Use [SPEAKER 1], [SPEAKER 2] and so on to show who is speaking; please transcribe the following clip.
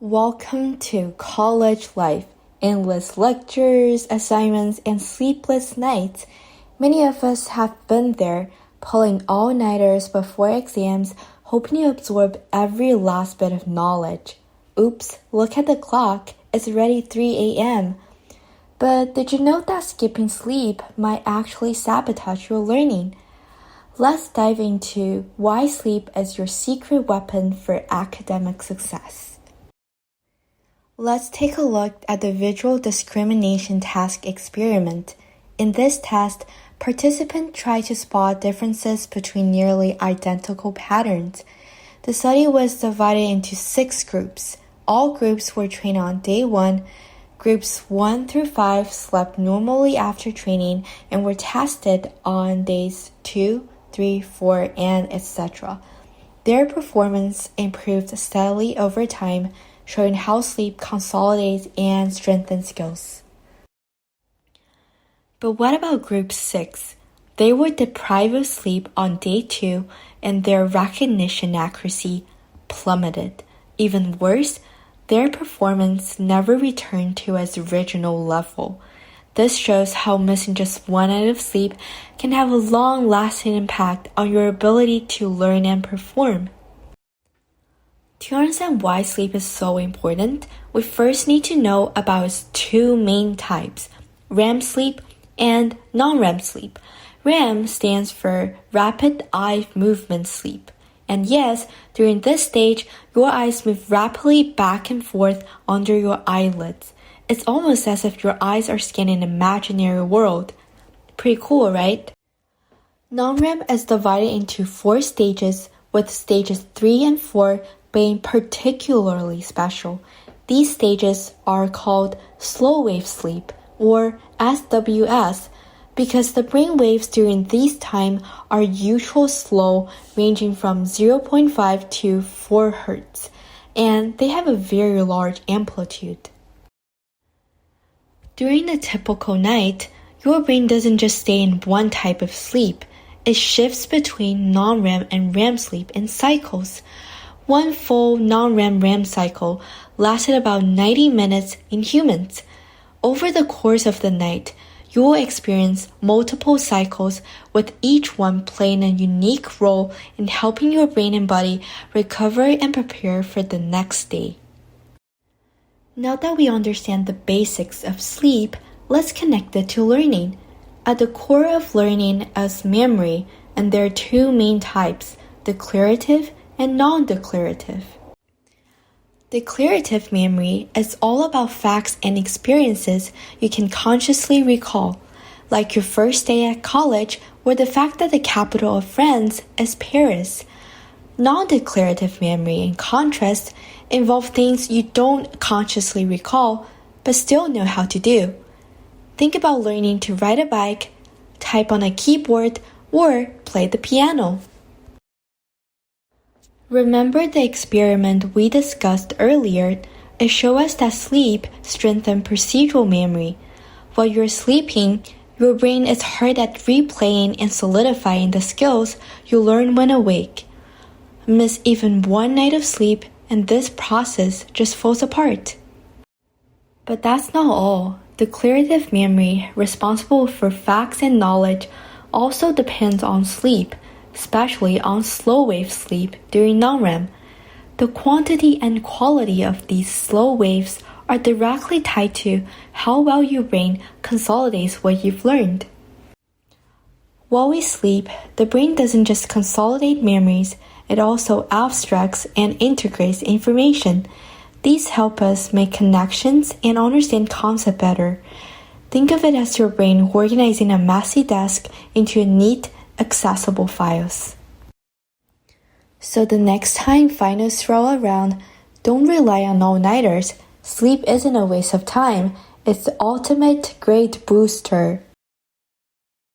[SPEAKER 1] Welcome to college life. Endless lectures, assignments, and sleepless nights. Many of us have been there, pulling all-nighters before exams, hoping to absorb every last bit of knowledge. Oops, look at the clock. It's already 3 a.m. But did you know that skipping sleep might actually sabotage your learning? Let's dive into why sleep is your secret weapon for academic success. Let's take a look at the visual discrimination task experiment. In this test, participants try to spot differences between nearly identical patterns. The study was divided into 6 groups. All groups were trained on day 1. Groups 1 through 5 slept normally after training and were tested on days 2, 3, 4, and etc. Their performance improved steadily over time, showing how sleep consolidates and strengthens skills. But what about Group 6? They were deprived of sleep on day 2 and their recognition accuracy plummeted. Even worse, their performance never returned to its original level. This shows how missing just one night of sleep can have a long-lasting impact on your ability to learn and perform. To understand why sleep is so important, we first need to know about its 2 main types, REM sleep and non-REM sleep. REM stands for Rapid Eye Movement Sleep. And yes, during this stage, your eyes move rapidly back and forth under your eyelids. It's almost as if your eyes are scanning an imaginary world. Pretty cool, right? Non-REM is divided into 4 stages, with stages 3 and 4 being particularly special. These stages are called slow wave sleep, or SWS, because the brain waves during these time are usually slow, ranging from 0.5 to 4 Hz, and they have a very large amplitude. During a typical night, your brain doesn't just stay in one type of sleep. It shifts between non-REM and REM sleep in cycles. One full non-REM cycle lasted about 90 minutes in humans. Over the course of the night, you will experience multiple cycles, with each one playing a unique role in helping your brain and body recover and prepare for the next day. Now that we understand the basics of sleep, let's connect it to learning. At the core of learning is memory, and there are 2 main types, declarative and non-declarative. Declarative memory is all about facts and experiences you can consciously recall, like your first day at college or the fact that the capital of France is Paris. Non-declarative memory, in contrast, involve things you don't consciously recall but still know how to do. Think about learning to ride a bike, type on a keyboard, or play the piano. Remember the experiment we discussed earlier? It showed us that sleep strengthens procedural memory. While you're sleeping, your brain is hard at replaying and solidifying the skills you learned when awake. Miss even one night of sleep and this process just falls apart. But that's not all. Declarative memory, responsible for facts and knowledge, also depends on sleep, especially on slow-wave sleep during non-REM. The quantity and quality of these slow waves are directly tied to how well your brain consolidates what you've learned. While we sleep, the brain doesn't just consolidate memories, it also abstracts and integrates information. These help us make connections and understand concepts better. Think of it as your brain organizing a messy desk into neat, accessible files. So the next time finals roll around, don't rely on all-nighters. Sleep isn't a waste of time. It's the ultimate grade booster.